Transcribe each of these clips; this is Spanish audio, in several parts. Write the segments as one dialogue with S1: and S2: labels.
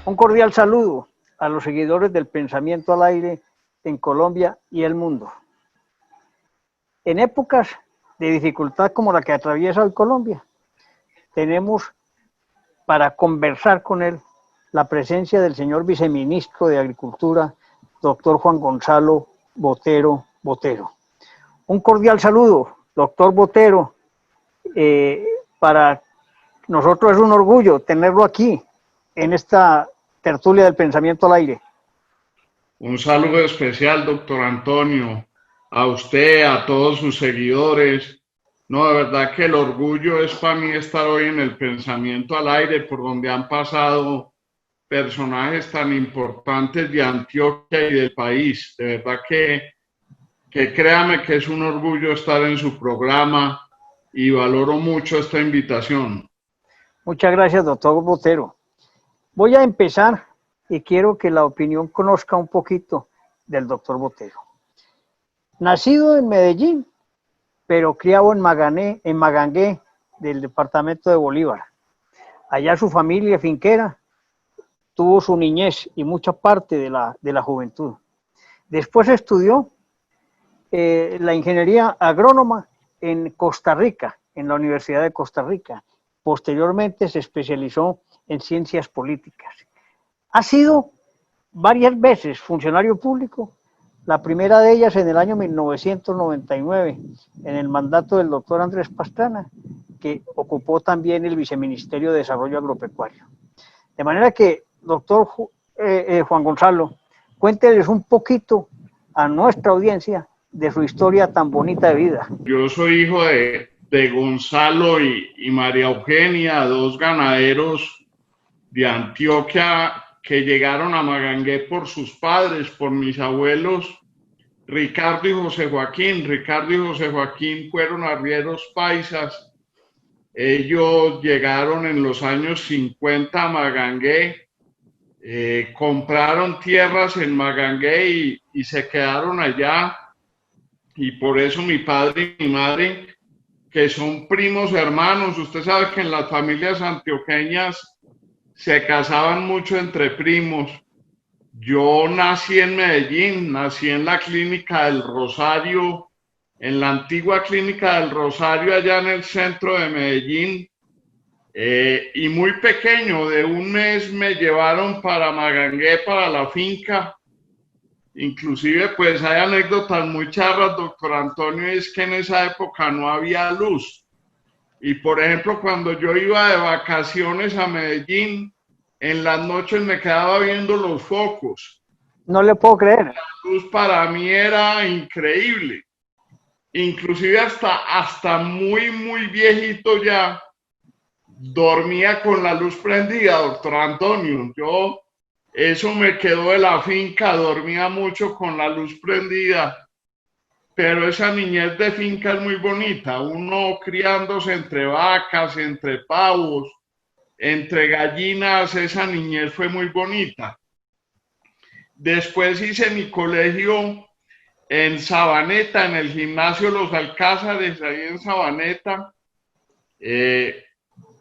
S1: Un cordial saludo a los seguidores del Pensamiento al Aire en Colombia y el mundo. En épocas de dificultad como la que atraviesa hoy Colombia, tenemos para conversar con él la presencia del señor viceministro de Agricultura, doctor Juan Gonzalo Botero. Un cordial saludo, doctor Botero. Para nosotros es un orgullo tenerlo aquí en esta tertulia del Pensamiento al Aire.
S2: Un saludo especial, doctor Antonio, a usted, a todos sus seguidores. No, de verdad que el orgullo es para mí estar hoy en el Pensamiento al Aire, por donde han pasado personajes tan importantes de Antioquia y del país. De verdad que créame que es un orgullo estar en su programa y valoro mucho esta invitación.
S1: Muchas gracias, doctor Botero. Voy a empezar y quiero que la opinión conozca un poquito del doctor Botero. Nacido en Medellín, pero criado en Magangué, del departamento de Bolívar. Allá su familia finquera tuvo su niñez y mucha parte de la juventud. Después estudió la ingeniería agrónoma en Costa Rica, en la Universidad de Costa Rica. Posteriormente se especializó en ciencias políticas. Ha sido varias veces funcionario público, la primera de ellas en el año 1999, en el mandato del doctor Andrés Pastrana, que ocupó también el Viceministerio de Desarrollo Agropecuario. De manera que, doctor Juan Gonzalo, cuénteles un poquito a nuestra audiencia de su historia tan bonita de vida.
S2: Yo soy hijo de Gonzalo y María Eugenia, dos ganaderos de Antioquia que llegaron a Magangué por sus padres, por mis abuelos Ricardo y José Joaquín. Ricardo y José Joaquín fueron arrieros paisas. Ellos llegaron en los años 50 a Magangué, compraron tierras en Magangué y se quedaron allá. Y por eso mi padre y mi madre, que son primos hermanos, usted sabe que en las familias antioqueñas se casaban mucho entre primos. Yo nací en Medellín, nací en la Clínica del Rosario, en la antigua Clínica del Rosario, allá en el centro de Medellín, y muy pequeño, de un mes me llevaron para Magangué, para la finca. Inclusive, pues hay anécdotas muy charras, doctor Antonio, es que en esa época no había luz. Y por ejemplo, cuando yo iba de vacaciones a Medellín, en las noches me quedaba viendo los focos.
S1: No le puedo creer.
S2: La luz para mí era increíble. Inclusive hasta muy viejito ya dormía con la luz prendida, doctor Antonio. Eso me quedó de la finca, dormía mucho con la luz prendida. Pero esa niñez de finca es muy bonita, uno criándose entre vacas, entre pavos, entre gallinas, esa niñez fue muy bonita. Después hice mi colegio en Sabaneta, en el gimnasio Los Alcázares, ahí en Sabaneta.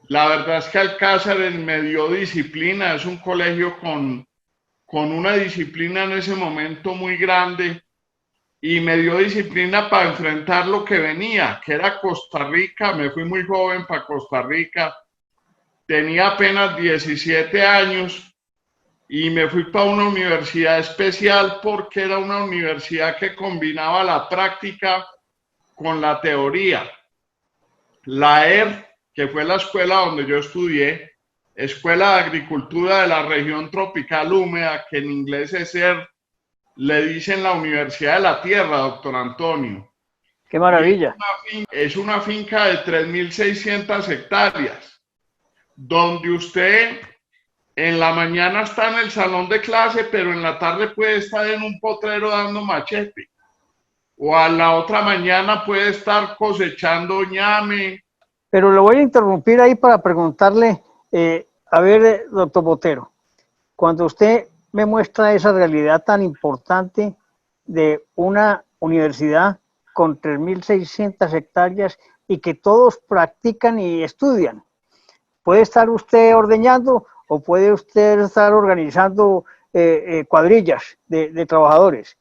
S2: La verdad es que Alcázares me dio disciplina, es un colegio con una disciplina en ese momento muy grande. Y me dio disciplina para enfrentar lo que venía, que era Costa Rica. Me fui muy joven para Costa Rica, tenía apenas 17 años y me fui para una universidad especial porque era una universidad que combinaba la práctica con la teoría. La ER, que fue la escuela donde yo estudié, Escuela de Agricultura de la Región Tropical Húmeda, que en inglés es ER, le dicen la Universidad de la Tierra, doctor Antonio.
S1: ¡Qué maravilla!
S2: Es una finca de 3.600 hectáreas, donde usted en la mañana está en el salón de clase, pero en la tarde puede estar en un potrero dando machete. O a la otra mañana puede estar cosechando ñame.
S1: Pero le voy a interrumpir ahí para preguntarle, a ver, doctor Botero, cuando usted me muestra esa realidad tan importante de una universidad con 3.600 hectáreas y que todos practican y estudian. ¿Puede estar usted ordeñando o puede usted estar organizando cuadrillas de trabajadores,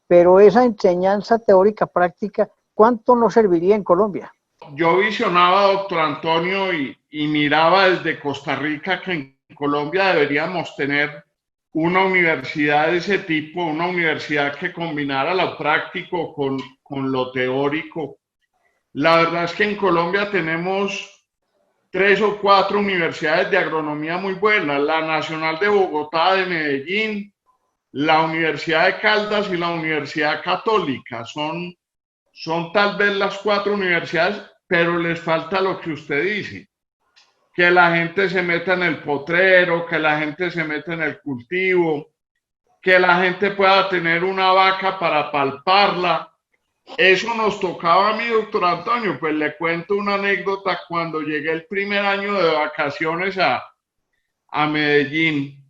S1: pero esa enseñanza teórica práctica, ¿cuánto nos serviría en Colombia?
S2: Yo visionaba, doctor Antonio, y miraba desde Costa Rica que en Colombia deberíamos tener una universidad de ese tipo, una universidad que combinara lo práctico con lo teórico. La verdad es que en Colombia tenemos 3 o 4 universidades de agronomía muy buenas, la Nacional de Bogotá, de Medellín, la Universidad de Caldas y la Universidad Católica. Son tal vez las 4 universidades, pero les falta lo que usted dice, que la gente se meta en el potrero, que la gente se meta en el cultivo, que la gente pueda tener una vaca para palparla. Eso nos tocaba a mí, doctor Antonio. Pues le cuento una anécdota. Cuando llegué el primer año de vacaciones a Medellín,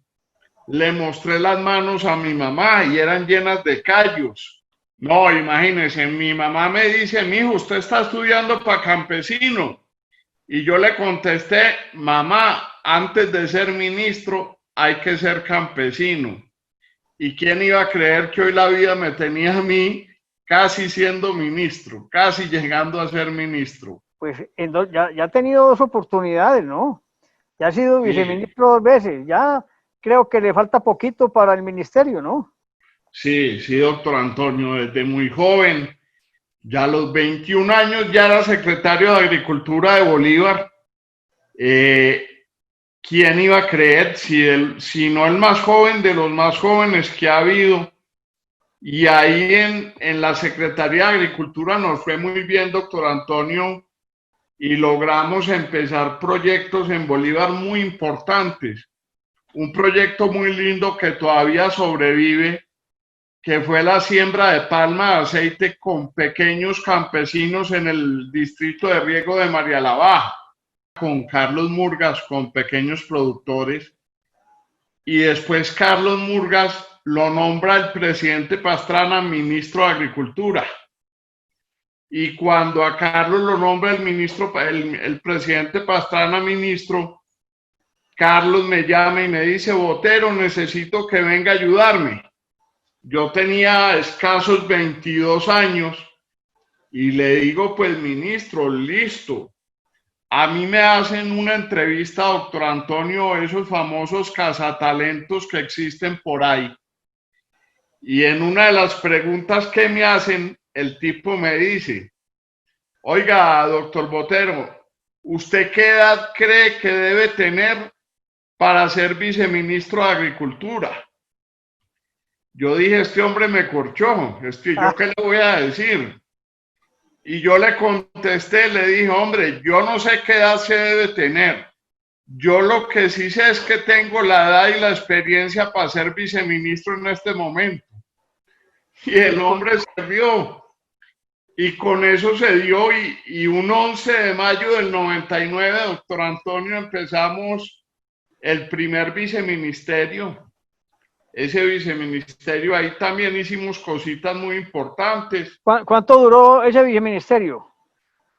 S2: le mostré las manos a mi mamá y eran llenas de callos. No, imagínense, mi mamá me dice: mijo, usted está estudiando para campesino. Y yo le contesté: mamá, antes de ser ministro hay que ser campesino. ¿Y quién iba a creer que hoy la vida me tenía a mí casi siendo ministro, casi llegando a ser ministro?
S1: Pues ya ha tenido 2 oportunidades, ¿no? Ya ha sido
S2: Sí,
S1: viceministro 2 veces, ya creo que le falta poquito para el ministerio, ¿no?
S2: sí, sí, doctor Antonio, desde muy joven, ya a los 21 años ya era secretario de Agricultura de Bolívar. Eh, ¿Quién iba a creer si no el más joven de los más jóvenes que ha habido? Y ahí en la Secretaría de Agricultura nos fue muy bien, doctor Antonio, y logramos empezar proyectos en Bolívar muy importantes. Un proyecto muy lindo que todavía sobrevive, que fue la siembra de palma de aceite con pequeños campesinos en el distrito de riego de María la Baja, con Carlos Murgas, con pequeños productores. Y después Carlos Murgas lo nombra el presidente Pastrana ministro de Agricultura. Y cuando a Carlos lo nombra el presidente Pastrana ministro, Carlos me llama y me dice: Botero, necesito que venga a ayudarme. Yo tenía escasos 22 años y le digo: pues ministro, listo. A mí me hacen una entrevista, doctor Antonio, esos famosos cazatalentos que existen por ahí. Y en una de las preguntas que me hacen, el tipo me dice: oiga, doctor Botero, ¿usted qué edad cree que debe tener para ser viceministro de Agricultura? Yo dije: este hombre me corchó, ¿yo qué le voy a decir? Y yo le contesté, le dije: hombre, yo no sé qué edad se debe tener. Yo lo que sí sé es que tengo la edad y la experiencia para ser viceministro en este momento. Y el hombre se rió. Y con eso se dio, y un 11 de mayo del 99, doctor Antonio, empezamos el primer viceministerio. Ese viceministerio, ahí también hicimos cositas muy importantes.
S1: ¿Cuánto duró ese viceministerio?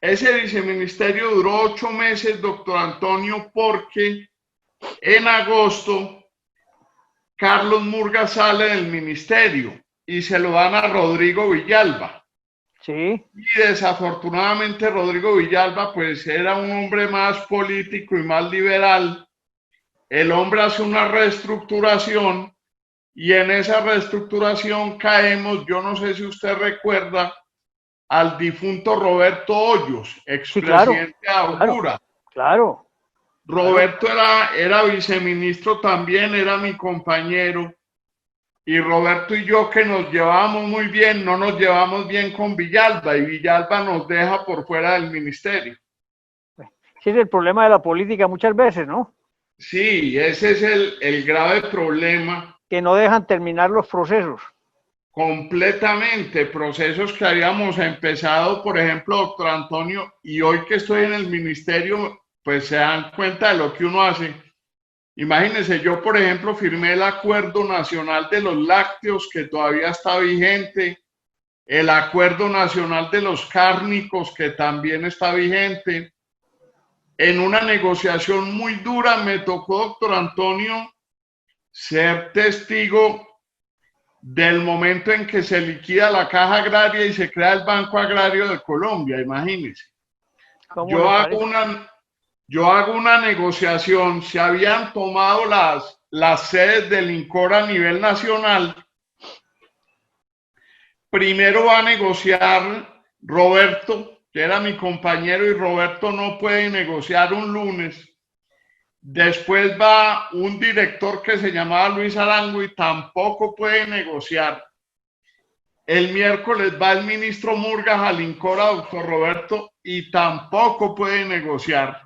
S2: Ese viceministerio duró 8 meses, doctor Antonio, porque en agosto Carlos Murga sale del ministerio y se lo dan a Rodrigo Villalba.
S1: Sí.
S2: Y desafortunadamente Rodrigo Villalba pues era un hombre más político y más liberal. El hombre hace una reestructuración y en esa reestructuración caemos, yo no sé si usted recuerda, al difunto Roberto Hoyos, expresidente de Augura.
S1: Claro.
S2: Roberto era viceministro también, era mi compañero. Y Roberto y yo, que nos llevábamos muy bien, no nos llevamos bien con Villalba, y Villalba nos deja por fuera del ministerio.
S1: Ese es el problema de la política muchas veces, ¿no?
S2: Sí, ese es el grave problema.
S1: Que no dejan terminar los procesos.
S2: Completamente, procesos que habíamos empezado, por ejemplo, doctor Antonio, y hoy que estoy en el ministerio, pues se dan cuenta de lo que uno hace. Imagínense, yo, por ejemplo, firmé el Acuerdo Nacional de los Lácteos, que todavía está vigente, el Acuerdo Nacional de los Cárnicos, que también está vigente, en una negociación muy dura me tocó, doctor Antonio, ser testigo del momento en que se liquida la Caja Agraria y se crea el Banco Agrario de Colombia, imagínense. Yo hago una negociación, se habían tomado las sedes del INCOR a nivel nacional. Primero va a negociar Roberto, que era mi compañero, y Roberto no puede negociar un lunes. Después va un director que se llamaba Luis Arango y tampoco puede negociar. El miércoles va el ministro Murgas al INCOR, a doctor Roberto, y tampoco puede negociar.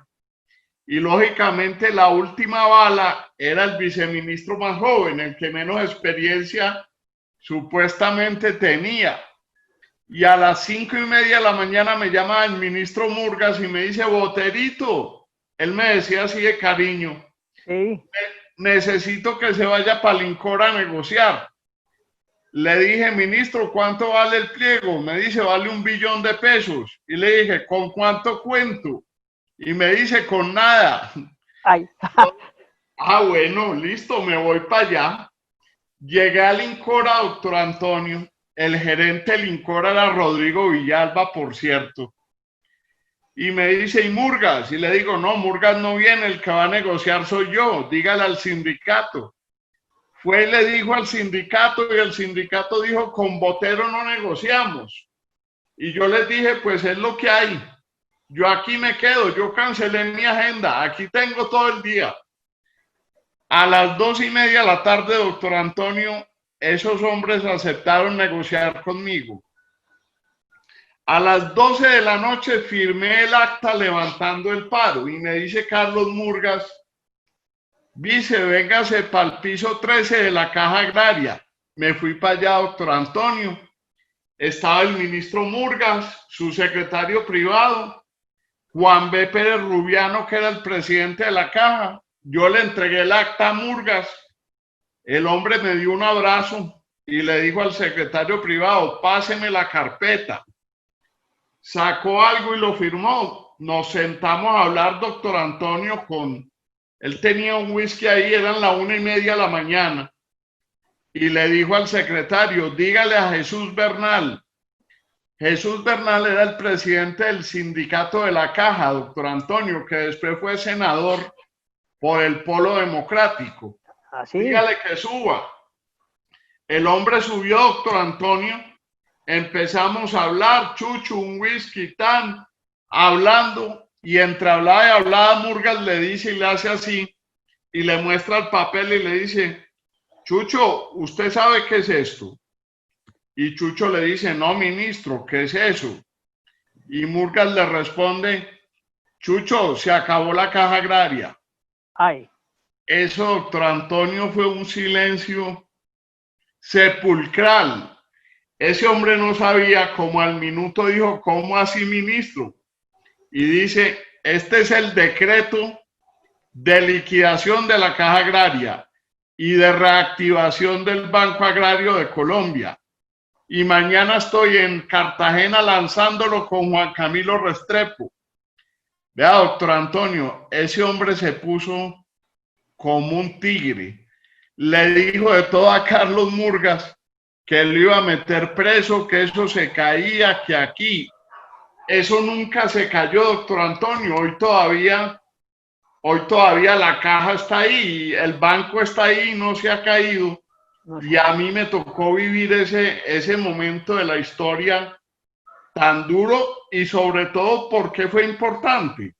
S2: Y lógicamente la última bala era el viceministro más joven, el que menos experiencia supuestamente tenía. Y a las 5:30 de la mañana me llama el ministro Murgas y me dice: Boterito, él me decía así de cariño, sí, necesito que se vaya para el INCOR a negociar. Le dije: ministro, ¿cuánto vale el pliego? Me dice: vale 1 billón de pesos. Y le dije: ¿con cuánto cuento? Y me dice: con nada.
S1: Ay.
S2: Bueno, listo, me voy para allá. Llegué al INCOR, a doctor Antonio. El gerente del INCOR era Rodrigo Villalba, por cierto. Y me dice: ¿y Murgas? Y le digo: no, Murgas no viene, el que va a negociar soy yo, dígale al sindicato. Fue y le dijo al sindicato, y el sindicato dijo: con Botero no negociamos. Y yo les dije: pues es lo que hay. Yo aquí me quedo, yo cancelé mi agenda, aquí tengo todo el día. A las 2:30 de la tarde, doctor Antonio, esos hombres aceptaron negociar conmigo. A las 12 de la noche firmé el acta levantando el paro y me dice Carlos Murgas: vice, véngase para el piso 13 de la Caja Agraria. Me fui para allá, doctor Antonio. Estaba el ministro Murgas, su secretario privado, Juan B. Pérez Rubiano, que era el presidente de la Caja. Yo le entregué el acta a Murgas. El hombre me dio un abrazo y le dijo al secretario privado: páseme la carpeta. Sacó algo y lo firmó. Nos sentamos a hablar, doctor Antonio, él tenía un whisky ahí, eran las 1:30 de la mañana. Y le dijo al secretario: dígale a Jesús Bernal. Jesús Bernal era el presidente del sindicato de la Caja, doctor Antonio, que después fue senador por el Polo Democrático. ¿Así? Dígale que suba. El hombre subió, doctor Antonio. Empezamos a hablar, chuchu, un whisky, tan, hablando, y entre hablaba y hablaba, Murgas le dice y le hace así, y le muestra el papel y le dice: Chucho, ¿usted sabe qué es esto? Y Chucho le dice: no, ministro, ¿qué es eso? Y Murgas le responde: Chucho, se acabó la Caja Agraria.
S1: Ay.
S2: Eso, doctor Antonio, fue un silencio sepulcral. Ese hombre no sabía, como al minuto dijo: ¿cómo así, ministro? Y dice: este es el decreto de liquidación de la Caja Agraria y de reactivación del Banco Agrario de Colombia. Y mañana estoy en Cartagena lanzándolo con Juan Camilo Restrepo. Vea, doctor Antonio, ese hombre se puso como un tigre. Le dijo de todo a Carlos Murgas que lo iba a meter preso, que eso se caía, que aquí. Eso nunca se cayó, doctor Antonio. Hoy todavía la Caja está ahí, el banco está ahí, no se ha caído. Y a mí me tocó vivir ese momento de la historia tan duro, y sobre todo, ¿por qué fue importante?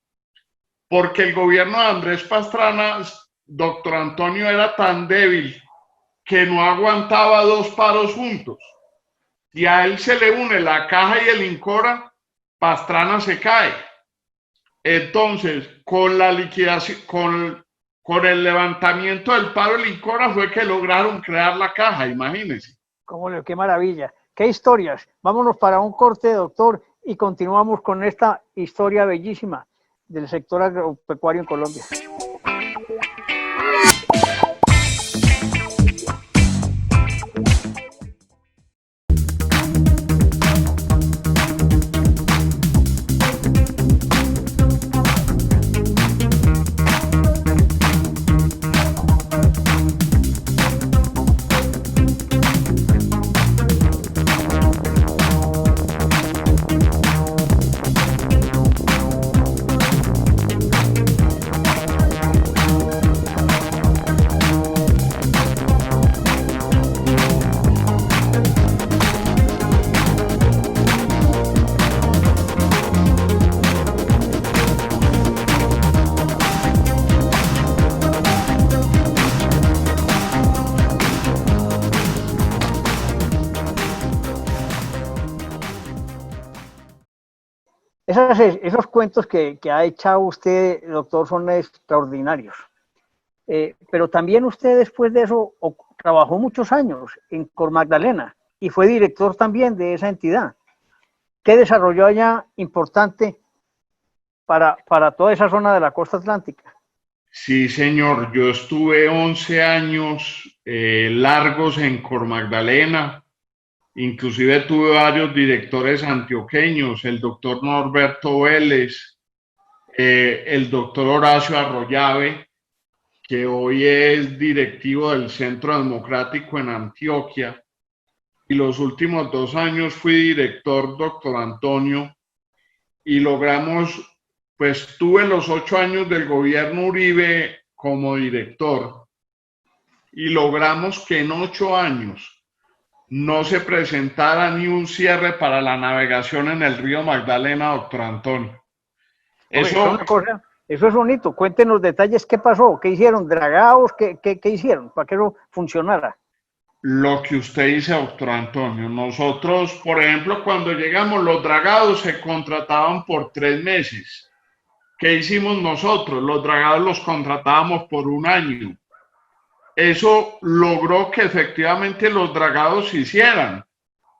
S2: Porque el gobierno de Andrés Pastrana, doctor Antonio, era tan débil que no aguantaba 2 paros juntos. Y a él se le une la Caja y el INCOR, Pastrana se cae. Entonces, con la liquidación, con el levantamiento del paro del INCOR fue que lograron crear la Caja, imagínense.
S1: Qué maravilla, qué historias. Vámonos para un corte, doctor, y continuamos con esta historia bellísima del sector agropecuario en Colombia. Esos cuentos que ha echado usted, doctor, son extraordinarios. Pero también usted después de eso trabajó muchos años en Cor Magdalena y fue director también de esa entidad. ¿Qué desarrolló allá importante para toda esa zona de la costa atlántica?
S2: Sí, señor. Yo estuve 11 años largos en Cor Magdalena. Inclusive tuve varios directores antioqueños, el doctor Norberto Vélez, el doctor Horacio Arroyave, que hoy es directivo del Centro Democrático en Antioquia. Y los últimos 2 años fui director, doctor Antonio, y logramos, pues tuve los 8 años del gobierno Uribe como director, y logramos que en 8 años no se presentara ni un cierre para la navegación en el río Magdalena, doctor Antonio. Eso,
S1: Eso es bonito. Cuéntenos detalles, qué pasó, qué hicieron, dragados, qué hicieron para que eso funcionara.
S2: lo que usted dice, doctor Antonio, nosotros, por ejemplo, cuando llegamos, los dragados se contrataban por 3 meses. ¿Qué hicimos nosotros? Los dragados los contratábamos por 1 año. Eso logró que efectivamente los dragados se hicieran.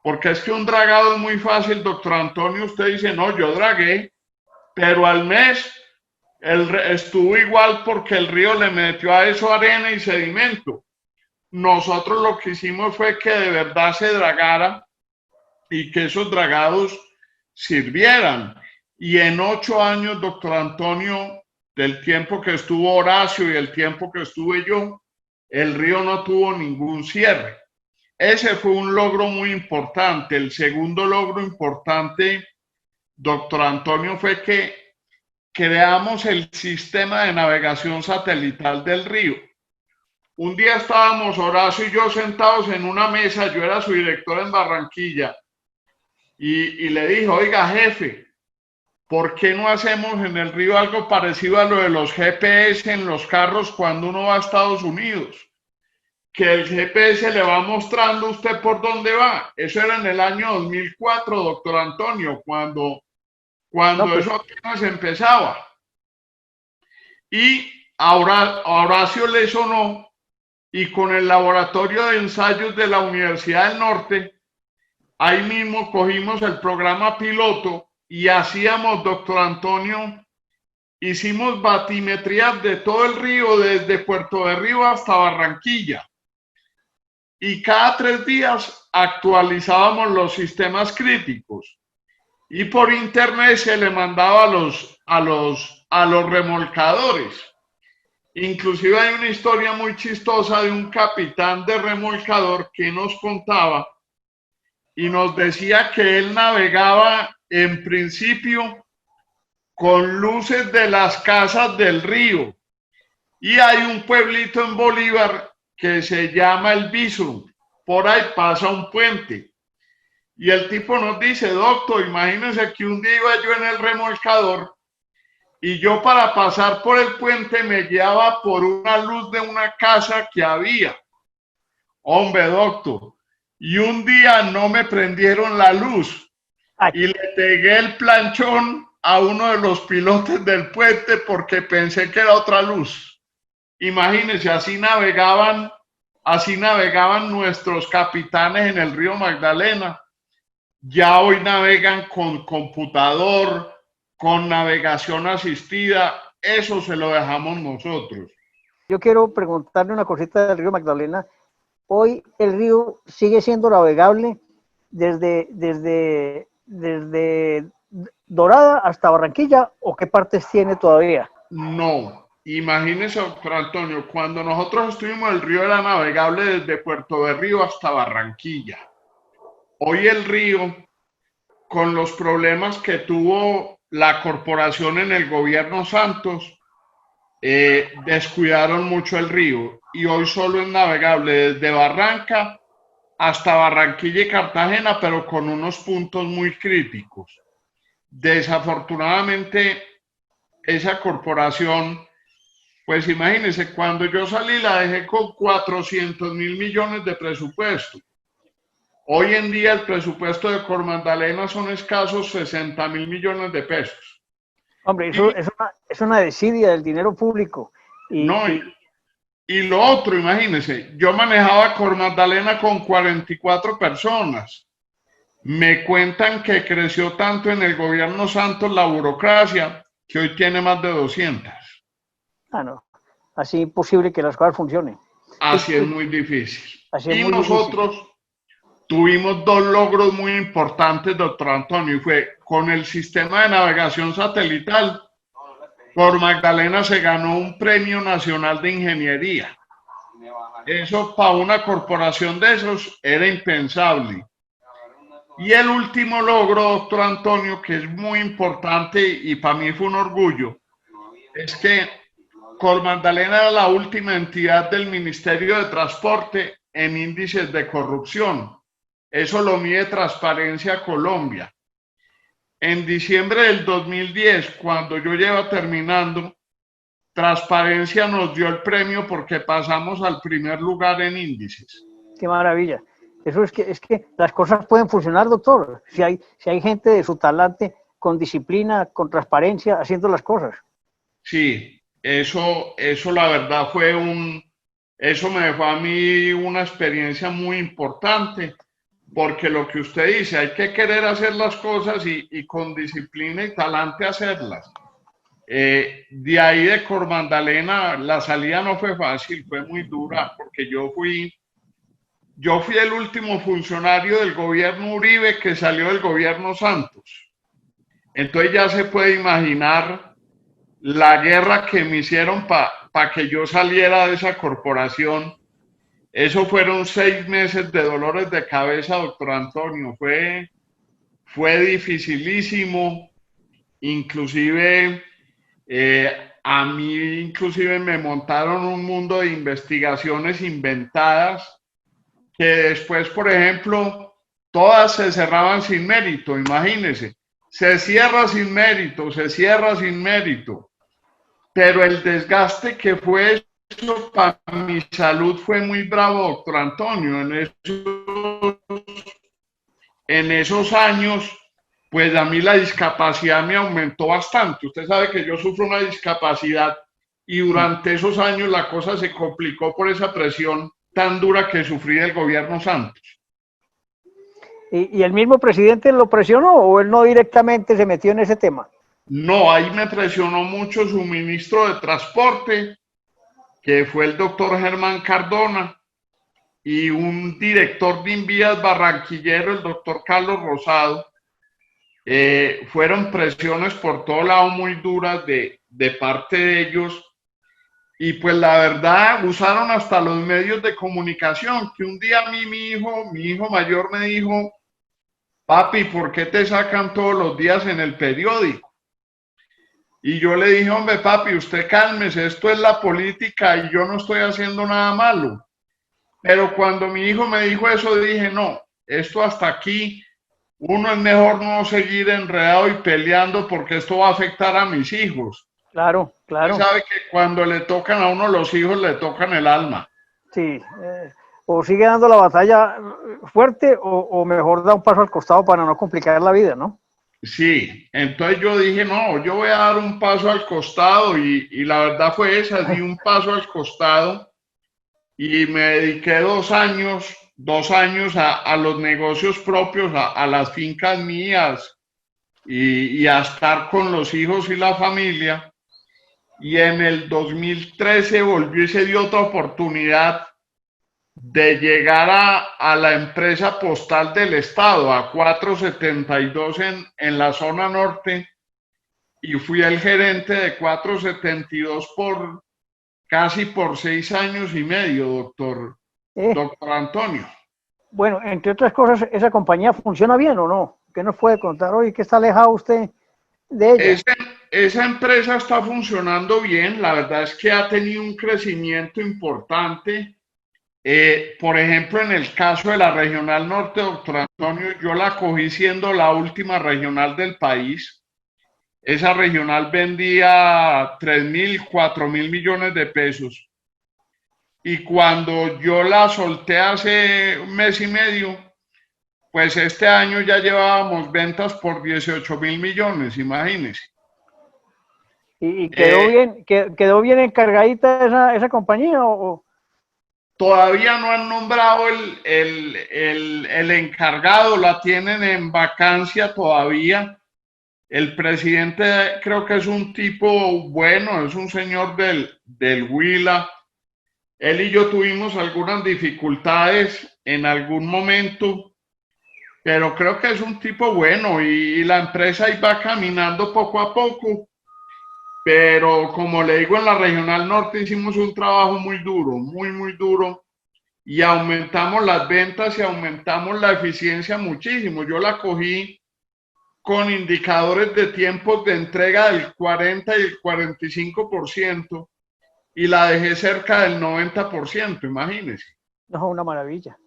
S2: Porque es que un dragado es muy fácil, doctor Antonio. Usted dice, no, yo dragué, pero al mes estuvo igual porque el río le metió a eso arena y sedimento. Nosotros lo que hicimos fue que de verdad se dragara y que esos dragados sirvieran. Y en 8 años, doctor Antonio, del tiempo que estuvo Horacio y el tiempo que estuve yo, el río no tuvo ningún cierre. Ese fue un logro muy importante. El segundo logro importante, doctor Antonio, fue que creamos el sistema de navegación satelital del río. Un día estábamos Horacio y yo sentados en una mesa, yo era su director en Barranquilla, y le dije, oiga, jefe, ¿por qué no hacemos en el río algo parecido a lo de los GPS en los carros cuando uno va a Estados Unidos? Que el GPS le va mostrando a usted por dónde va. Eso era en el año 2004, doctor Antonio, cuando eso apenas empezaba. Y ahora a Horacio le sonó, y con el laboratorio de ensayos de la Universidad del Norte, ahí mismo cogimos el programa piloto y hacíamos, doctor Antonio, hicimos batimetrías de todo el río, desde Puerto de Río hasta Barranquilla. Y cada 3 días actualizábamos los sistemas críticos. Y por internet se le mandaba a los remolcadores. Inclusive hay una historia muy chistosa de un capitán de remolcador que nos contaba y nos decía que él navegaba en principio con luces de las casas del río. Y hay un pueblito en Bolívar que se llama El Bisu. Por ahí pasa un puente. Y el tipo nos dice, doctor, imagínense que un día iba yo en el remolcador y yo para pasar por el puente me guiaba por una luz de una casa que había. Hombre, doctor, y un día no me prendieron la luz y le pegué el planchón a uno de los pilotes del puente porque pensé que era otra luz. Imagínense, así navegaban nuestros capitanes en el río Magdalena. Ya hoy navegan con computador, con navegación asistida, eso se lo dejamos nosotros.
S1: Yo quiero preguntarle una cosita del río Magdalena. Hoy el río sigue siendo navegable desde Dorada hasta Barranquilla, ¿o qué partes tiene todavía?
S2: No, imagínese, doctor Antonio, cuando nosotros estuvimos, el río era navegable desde Puerto de Río hasta Barranquilla. Hoy el río, con los problemas que tuvo la corporación en el gobierno Santos, descuidaron mucho el río y hoy solo es navegable desde Barranca hasta Barranquilla y Cartagena, pero con unos puntos muy críticos. Desafortunadamente, esa corporación, pues imagínense, cuando yo salí la dejé con 400.000 millones de presupuesto. Hoy en día el presupuesto de Cormandalena son escasos 60.000 millones de pesos.
S1: Hombre,
S2: Y
S1: es una desidia del dinero público.
S2: no,
S1: Y
S2: y lo otro, imagínense, yo manejaba Cormandalena con 44 personas. Me cuentan que creció tanto en el gobierno Santos la burocracia que hoy tiene más de 200.
S1: no, así imposible que las cosas funcionen. Es,
S2: Así es muy difícil.
S1: así es
S2: Y
S1: muy difícil.
S2: nosotros tuvimos dos logros muy importantes, doctor Antonio, y fue con el sistema de navegación satelital. Por Magdalena se ganó un premio nacional de ingeniería. Eso para una corporación de esos era impensable. Y el último logro, doctor Antonio, que es muy importante y para mí fue un orgullo, es que Cormandalena era la última entidad del Ministerio de Transporte en índices de corrupción. Eso lo mide Transparencia Colombia. En diciembre del 2010, cuando yo llevo terminando, Transparencia nos dio el premio porque pasamos al primer lugar en índices.
S1: Qué maravilla. Eso es que las cosas pueden funcionar, doctor, si hay gente de su talante con disciplina, con transparencia, haciendo las cosas.
S2: Sí, eso la verdad eso me dejó a mí una experiencia muy importante, porque lo que usted dice, hay que querer hacer las cosas y con disciplina y talante hacerlas. De ahí de Cormandalena, la salida no fue fácil, fue muy dura, porque yo fui el último funcionario del gobierno Uribe que salió del gobierno Santos. Entonces ya se puede imaginar la guerra que me hicieron para que yo saliera de esa corporación. Eso fueron 6 meses de dolores de cabeza, doctor Antonio. Fue dificilísimo. Inclusive, a mí inclusive me montaron un mundo de investigaciones inventadas que después, por ejemplo, todas se cerraban sin mérito. Imagínense, se cierra sin mérito, se cierra sin mérito. Pero el desgaste que fue eso para mi salud fue muy bravo, doctor Antonio. En esos años, pues a mí la discapacidad me aumentó bastante. Usted sabe que yo sufro una discapacidad y durante esos años la cosa se complicó por esa presión tan dura que sufrí del gobierno Santos.
S1: ¿Y el mismo presidente lo presionó o él no directamente se metió en ese tema?
S2: No, ahí me presionó mucho su ministro de Transporte, que fue el doctor Germán Cardona, y un director de Invías barranquillero, el doctor Carlos Rosado. Fueron presiones por todo lado muy duras de parte de ellos, y pues la verdad usaron hasta los medios de comunicación, que un día a mí mi hijo mayor me dijo: papi, ¿por qué te sacan todos los días en el periódico? Y yo le dije: hombre, papi, usted cálmese, esto es la política y yo no estoy haciendo nada malo. Pero cuando mi hijo me dijo eso, dije: no, esto hasta aquí, uno es mejor no seguir enredado y peleando porque esto va a afectar a mis hijos.
S1: Claro,
S2: Usted
S1: claro.
S2: sabe que cuando le tocan a uno los hijos, le tocan el alma.
S1: Sí. O sigue dando la batalla fuerte o mejor da un paso al costado para no complicar la vida, ¿no?
S2: Sí, entonces yo dije: no, yo voy a dar un paso al costado, y la verdad fue esa, di un paso al costado y me dediqué 2 años a los negocios propios, a las fincas mías y a estar con los hijos y la familia. Y en el 2013 volvió y se dio otra oportunidad de llegar a la empresa postal del estado, a 472 en la zona norte, y fui el gerente de 472 casi por 6 años y medio,
S1: Eh,
S2: doctor Antonio.
S1: bueno, entre otras cosas, ¿esa compañía funciona bien o no? ¿Qué nos puede contar hoy? ¿Qué está alejado usted de ella?
S2: Esa empresa está funcionando bien, la verdad es que ha tenido un crecimiento importante. Por ejemplo, en el caso de la Regional Norte, doctor Antonio, yo la cogí siendo la última regional del país. Esa regional vendía 3.000, 4.000 millones de pesos. Y cuando yo la solté hace un mes y medio, pues este año ya llevábamos ventas por 18.000 millones, imagínense.
S1: ¿Y quedó bien, quedó bien encargadita esa compañía?
S2: Todavía no han nombrado el encargado, la tienen en vacancia todavía. El presidente creo que es un tipo bueno, es un señor del Huila. Él y yo tuvimos algunas dificultades en algún momento, pero creo que es un tipo bueno y la empresa ahí va caminando poco a poco. Pero como le digo, en la Regional Norte hicimos un trabajo muy duro, muy duro, y aumentamos las ventas y aumentamos la eficiencia muchísimo. Yo la cogí con indicadores de tiempos de entrega del 40 y el 45% y la dejé cerca del 90%, imagínense.
S1: No, una maravilla,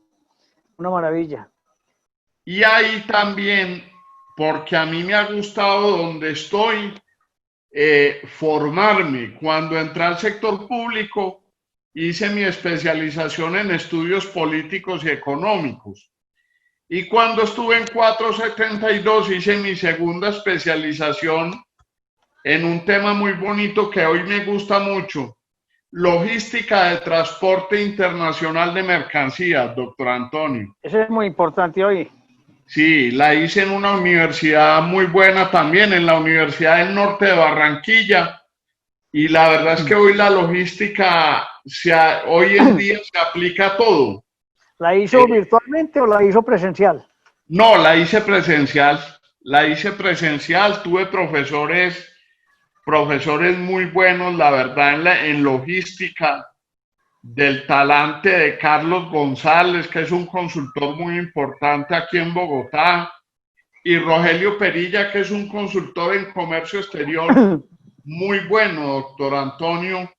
S1: una maravilla.
S2: Y ahí también, porque a mí me ha gustado donde estoy, formarme. Cuando entré al sector público, hice mi especialización en estudios políticos y económicos. Y cuando estuve en 472 hice mi segunda especialización en un tema muy bonito que hoy me gusta mucho, logística de transporte internacional de mercancías, doctor Antonio.
S1: Eso es muy importante hoy.
S2: Sí, la hice en una universidad muy buena también, en la Universidad del Norte de Barranquilla. Y la verdad es que hoy la logística, hoy en día se aplica a todo.
S1: ¿La hizo virtualmente o la hizo presencial?
S2: No, la hice presencial. La hice presencial. Tuve profesores muy buenos, la verdad, en logística, del talante de Carlos González, que es un consultor muy importante aquí en Bogotá, y Rogelio Perilla, que es un consultor en comercio exterior muy bueno, doctor Antonio,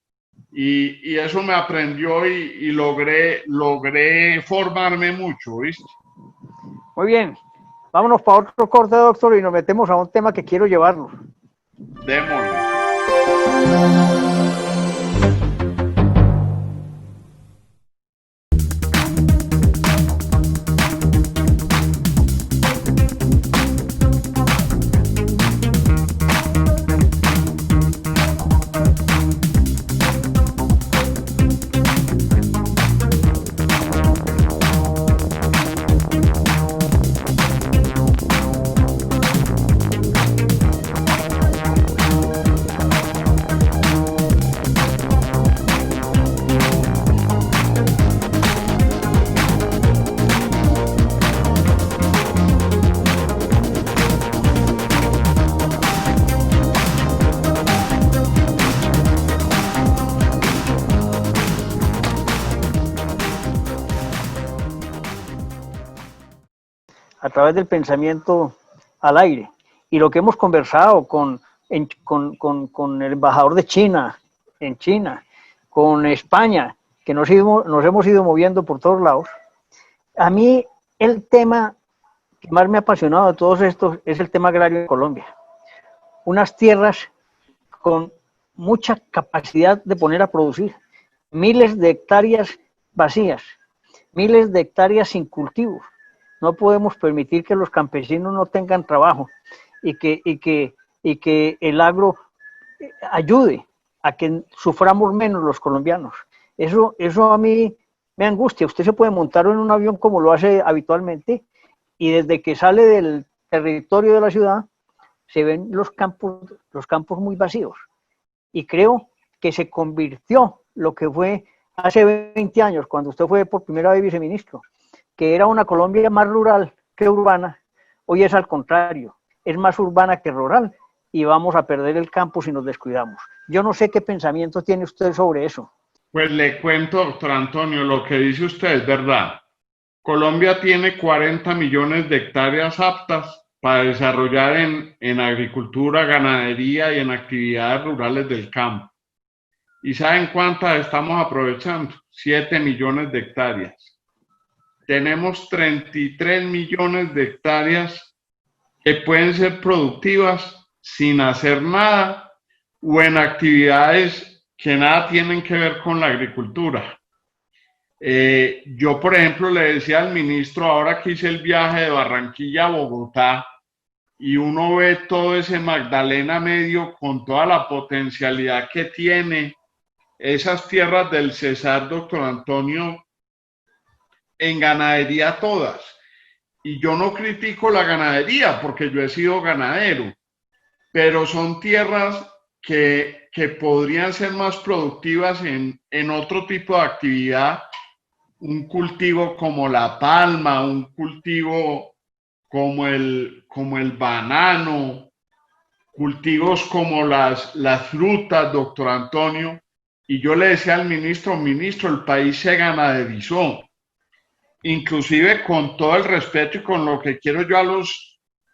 S2: y eso me aprendió y logré formarme mucho, ¿viste?
S1: Muy bien, vámonos para otro corte, doctor, y nos metemos a un tema que quiero llevarnos.
S2: Démosle.
S1: A través del pensamiento al aire. Y lo que hemos conversado con el embajador de China, en China, con España, que nos hemos ido moviendo por todos lados. A mí el tema que más me ha apasionado de todos estos es el tema agrario en Colombia. Unas tierras con mucha capacidad de poner a producir, miles de hectáreas vacías, miles de hectáreas sin cultivos. No podemos permitir que los campesinos no tengan trabajo y que el agro ayude a que suframos menos los colombianos. Eso a mí me angustia. Usted se puede montar en un avión como lo hace habitualmente y desde que sale del territorio de la ciudad se ven los campos muy vacíos. Y creo que se convirtió lo que fue hace 20 años, cuando usted fue por primera vez viceministro, que era una Colombia más rural que urbana. Hoy es al contrario, es más urbana que rural y vamos a perder el campo si nos descuidamos. Yo no sé qué pensamiento tiene usted sobre eso.
S2: Pues le cuento, doctor Antonio, lo que dice usted es verdad. Colombia tiene 40 millones de hectáreas aptas para desarrollar en agricultura, ganadería y en actividades rurales del campo. ¿Y saben cuántas estamos aprovechando? 7 millones de hectáreas. Tenemos 33 millones de hectáreas que pueden ser productivas sin hacer nada o en actividades que nada tienen que ver con la agricultura. Yo, por ejemplo, le decía al ministro, ahora que hice el viaje de Barranquilla a Bogotá, y uno ve todo ese Magdalena Medio con toda la potencialidad que tiene, esas tierras del Cesar, doctor Antonio, en ganadería todas. Y yo no critico la ganadería porque yo he sido ganadero, pero son tierras que podrían ser más productivas en otro tipo de actividad, un cultivo como la palma, un cultivo como el banano, cultivos como las frutas, doctor Antonio. Y yo le decía al ministro, el país se ganaderizó, inclusive con todo el respeto y con lo que quiero yo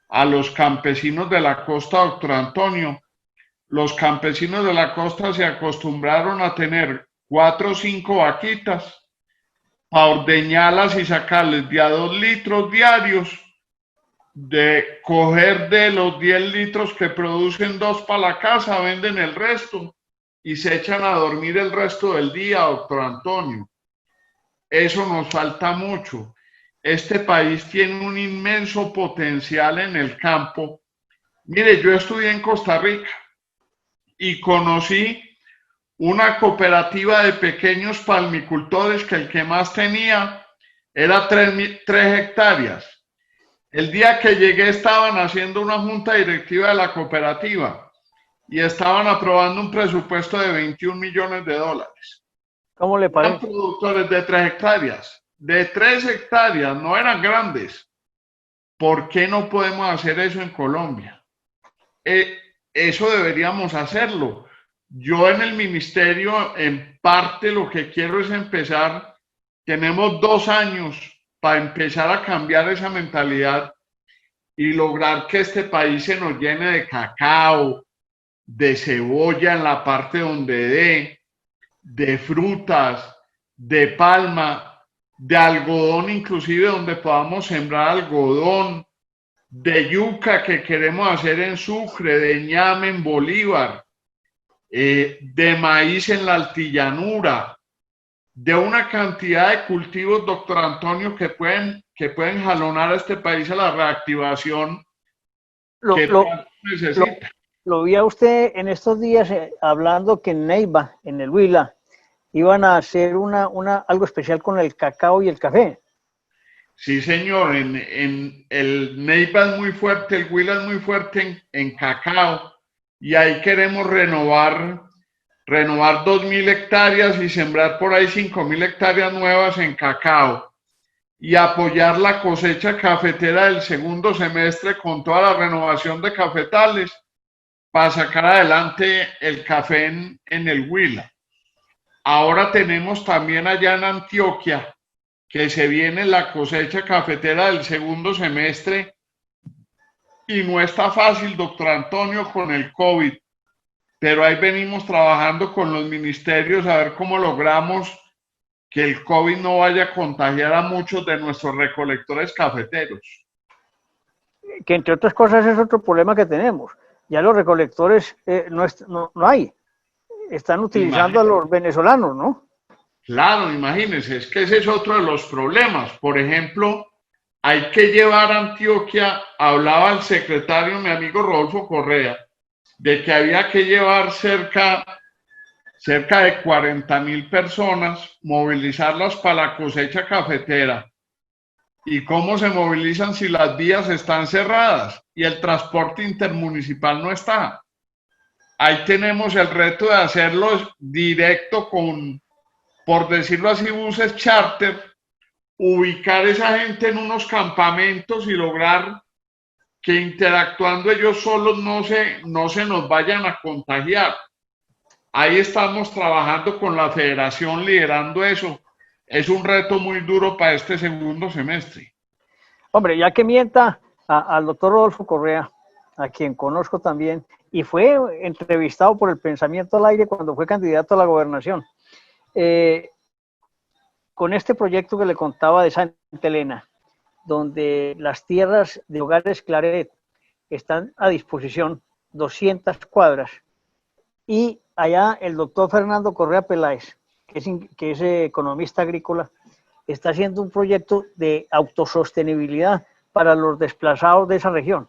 S2: a los campesinos de la costa, doctor Antonio. Los campesinos de la costa se acostumbraron a tener 4 o 5 vaquitas a ordeñarlas y sacarles de a 2 litros diarios, de coger de los 10 litros que producen 2 para la casa, venden el resto y se echan a dormir el resto del día, doctor Antonio. Eso nos falta mucho. Este país tiene un inmenso potencial en el campo. Mire, yo estudié en Costa Rica y conocí una cooperativa de pequeños palmicultores que el que más tenía era 3 hectáreas. El día que llegué estaban haciendo una junta directiva de la cooperativa y estaban aprobando un presupuesto de 21 millones de dólares.
S1: ¿Cómo le
S2: Eran
S1: parece?
S2: productores de 3 hectáreas. De 3 hectáreas, no eran grandes. ¿Por qué no podemos hacer eso en Colombia? Eso deberíamos hacerlo. Yo en el ministerio, en parte lo que quiero es empezar, tenemos 2 años para empezar a cambiar esa mentalidad y lograr que este país se nos llene de cacao, de cebolla en la parte donde de frutas, de palma, de algodón, inclusive donde podamos sembrar algodón, de yuca que queremos hacer en Sucre, de ñame en Bolívar, de maíz en la altillanura, de una cantidad de cultivos, doctor Antonio, que pueden jalonar a este país a la reactivación
S1: Lo,
S2: que
S1: lo,
S2: tanto
S1: lo,
S2: necesita.
S1: lo vi a usted en estos días hablando que en Neiva, en el Huila, iban a hacer algo especial con el cacao y el café.
S2: Sí, señor, en el Neiva es muy fuerte, el Huila es muy fuerte en cacao y ahí queremos renovar 2.000 hectáreas y sembrar por ahí 5.000 hectáreas nuevas en cacao y apoyar la cosecha cafetera del segundo semestre con toda la renovación de cafetales para sacar adelante el café en el Huila. Ahora tenemos también allá en Antioquia que se viene la cosecha cafetera del segundo semestre y no está fácil, doctor Antonio, con el COVID, pero ahí venimos trabajando con los ministerios a ver cómo logramos que el COVID no vaya a contagiar a muchos de nuestros recolectores cafeteros.
S1: Que entre otras cosas es otro problema que tenemos. Ya los recolectores no hay. Están utilizando a los venezolanos, ¿no?
S2: Claro, imagínense, es que ese es otro de los problemas. Por ejemplo, hay que llevar a Antioquia, hablaba el secretario, mi amigo Rodolfo Correa, de que había que llevar cerca de 40.000 personas, movilizarlas para la cosecha cafetera. ¿Y cómo se movilizan si las vías están cerradas y el transporte intermunicipal no está? Ahí tenemos el reto de hacerlo directo con, por decirlo así, buses charter, ubicar a esa gente en unos campamentos y lograr que interactuando ellos solos no se nos vayan a contagiar. Ahí estamos trabajando con la federación, liderando eso. Es un reto muy duro para este segundo semestre.
S1: Hombre, ya que mienta al doctor Rodolfo Correa, a quien conozco también, y fue entrevistado por el Pensamiento al Aire cuando fue candidato a la gobernación. Con este proyecto que le contaba de Santa Elena, donde las tierras de Hogares Claret están a disposición, 200 cuadras, y allá el doctor Fernando Correa Peláez que es economista agrícola, está haciendo un proyecto de autosostenibilidad para los desplazados de esa región.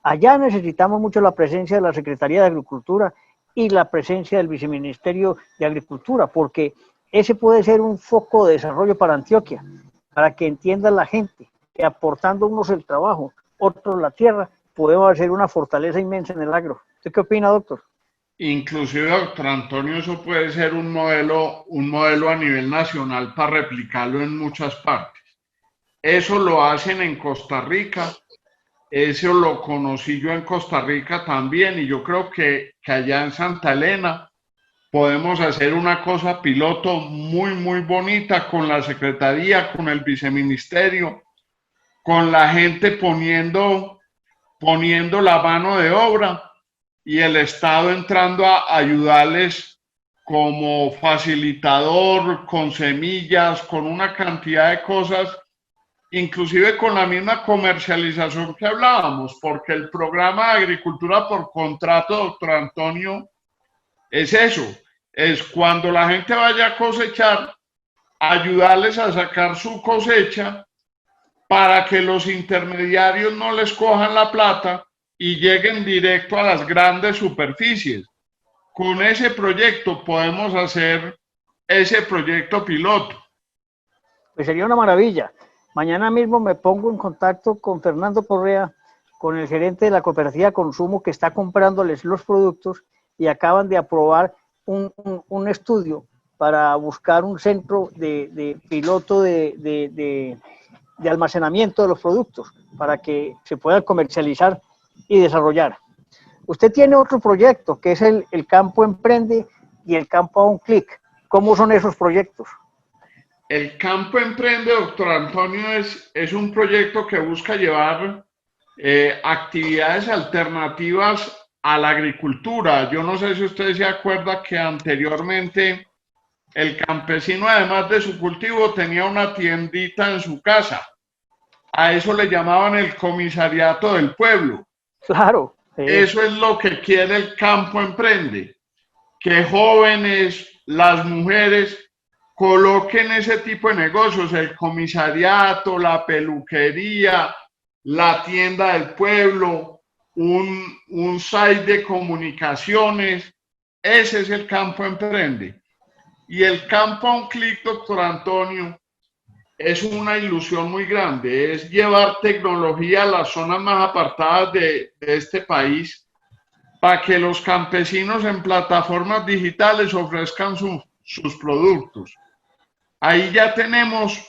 S1: Allá necesitamos mucho la presencia de la Secretaría de Agricultura y la presencia del Viceministerio de Agricultura, porque ese puede ser un foco de desarrollo para Antioquia, para que entienda la gente que aportando unos el trabajo, otros la tierra, podemos hacer una fortaleza inmensa en el agro. ¿Usted qué opina, doctor?
S2: Inclusive, doctor Antonio, eso puede ser un modelo a nivel nacional para replicarlo en muchas partes. Eso lo hacen en Costa Rica, eso lo conocí yo en Costa Rica también, y yo creo que allá en Santa Elena podemos hacer una cosa piloto muy, muy bonita con la Secretaría, con el Viceministerio, con la gente poniendo la mano de obra y el Estado entrando a ayudarles como facilitador, con semillas, con una cantidad de cosas, inclusive con la misma comercialización que hablábamos, porque el programa de agricultura por contrato, doctor Antonio, es eso, es cuando la gente vaya a cosechar, ayudarles a sacar su cosecha para que los intermediarios no les cojan la plata y lleguen directo a las grandes superficies. Con ese proyecto podemos hacer ese proyecto piloto.
S1: Pues sería una maravilla. Mañana mismo me pongo en contacto con Fernando Correa, con el gerente de la cooperativa de consumo que está comprándoles los productos y acaban de aprobar un estudio para buscar un centro de piloto de almacenamiento de los productos para que se puedan comercializar y desarrollar. Usted tiene otro proyecto que es el Campo Emprende y el Campo a un Clic. ¿Cómo son esos proyectos?
S2: El Campo Emprende, doctor Antonio, es un proyecto que busca llevar actividades alternativas a la agricultura. Yo no sé si usted se acuerda que anteriormente el campesino, además de su cultivo, tenía una tiendita en su casa. A eso le llamaban el comisariato del pueblo.
S1: Claro.
S2: Eso es lo que quiere el Campo Emprende, que jóvenes, las mujeres, coloquen ese tipo de negocios, el comisariato, la peluquería, la tienda del pueblo, un site de comunicaciones. Ese es el Campo Emprende. Y el Campo a un Clic, doctor Antonio, es una ilusión muy grande, es llevar tecnología a las zonas más apartadas de este país para que los campesinos en plataformas digitales ofrezcan sus productos. Ahí ya tenemos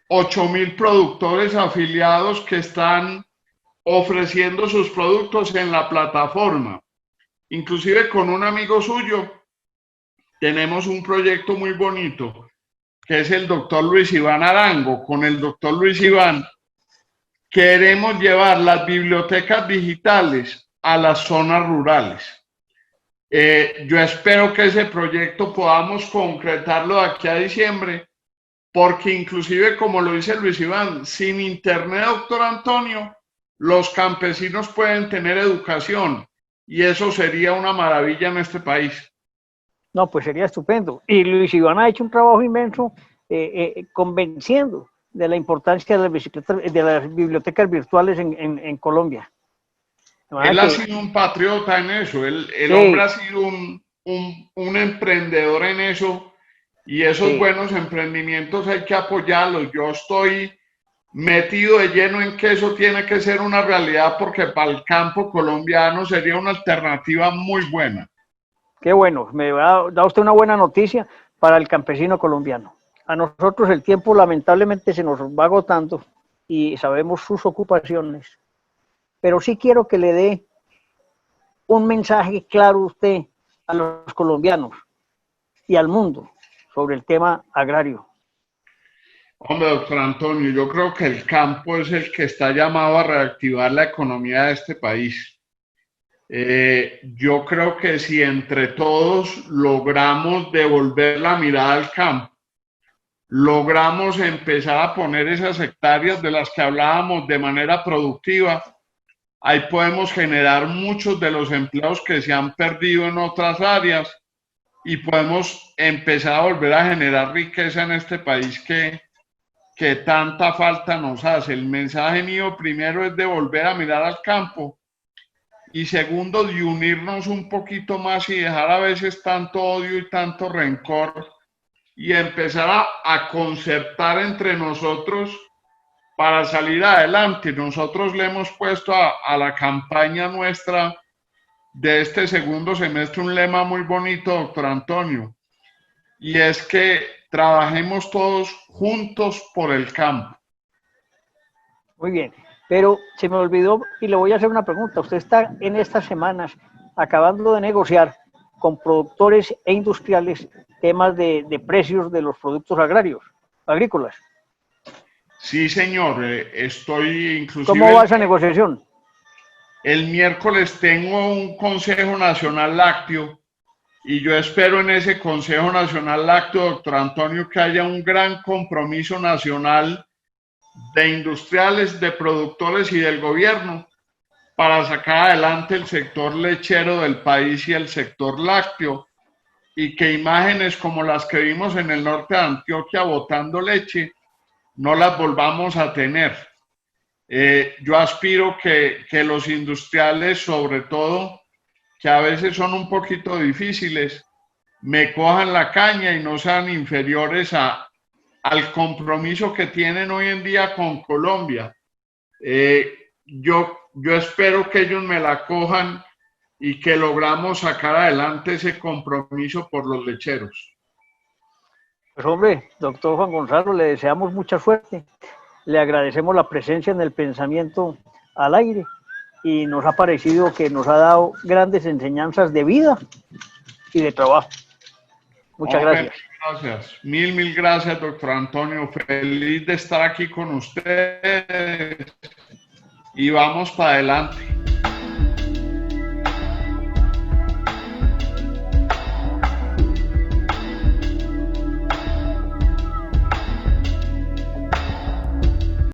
S2: 8.000 productores afiliados que están ofreciendo sus productos en la plataforma. Inclusive con un amigo suyo tenemos un proyecto muy bonito, que es el doctor Luis Iván Arango. Con el doctor Luis Iván queremos llevar las bibliotecas digitales a las zonas rurales. Yo espero que ese proyecto podamos concretarlo de aquí a diciembre, porque inclusive, como lo dice Luis Iván, sin internet, doctor Antonio, los campesinos pueden tener educación y eso sería una maravilla en este país.
S1: No, pues sería estupendo. Y Luis Iván ha hecho un trabajo inmenso convenciendo de la importancia de las bibliotecas virtuales en Colombia.
S2: Él ha sido un patriota en eso, el sí. Hombre ha sido un emprendedor en eso, y esos sí. Buenos emprendimientos hay que apoyarlos. Yo estoy metido de lleno en que eso tiene que ser una realidad, porque para el campo colombiano sería una alternativa muy buena.
S1: Qué bueno, me da usted una buena noticia para el campesino colombiano. A nosotros el tiempo lamentablemente se nos va agotando y sabemos sus ocupaciones, pero sí quiero que le dé un mensaje claro usted a los colombianos y al mundo sobre el tema agrario.
S2: Hombre, doctor Antonio, yo creo que el campo es el que está llamado a reactivar la economía de este país. Yo creo que si entre todos logramos devolver la mirada al campo, logramos empezar a poner esas hectáreas de las que hablábamos de manera productiva, ahí podemos generar muchos de los empleos que se han perdido en otras áreas y podemos empezar a volver a generar riqueza en este país que tanta falta nos hace. El mensaje mío primero es de volver a mirar al campo y segundo de unirnos un poquito más y dejar a veces tanto odio y tanto rencor y empezar a concertar entre nosotros para salir adelante. Nosotros le hemos puesto a la campaña nuestra de este segundo semestre un lema muy bonito, doctor Antonio, y es que trabajemos todos juntos por el campo.
S1: Muy bien, pero se me olvidó y le voy a hacer una pregunta. Usted está en estas semanas acabando de negociar con productores e industriales temas de precios de los productos agrícolas.
S2: Sí, señor, estoy inclusive...
S1: ¿Cómo va esa negociación?
S2: El miércoles tengo un Consejo Nacional Lácteo y yo espero en ese Consejo Nacional Lácteo, doctor Antonio, que haya un gran compromiso nacional de industriales, de productores y del gobierno para sacar adelante el sector lechero del país y el sector lácteo, y que imágenes como las que vimos en el norte de Antioquia botando leche no las volvamos a tener. Yo aspiro que los industriales, sobre todo, que a veces son un poquito difíciles, me cojan la caña y no sean inferiores al compromiso que tienen hoy en día con Colombia. Yo espero que ellos me la cojan y que logramos sacar adelante ese compromiso por los lecheros.
S1: Pues hombre, doctor Juan Gonzalo, le deseamos mucha suerte. Le agradecemos la presencia en el pensamiento al aire y nos ha parecido que nos ha dado grandes enseñanzas de vida y de trabajo. Muchas gracias.
S2: Gracias. Mil gracias, doctor Antonio. Feliz de estar aquí con ustedes y vamos para adelante.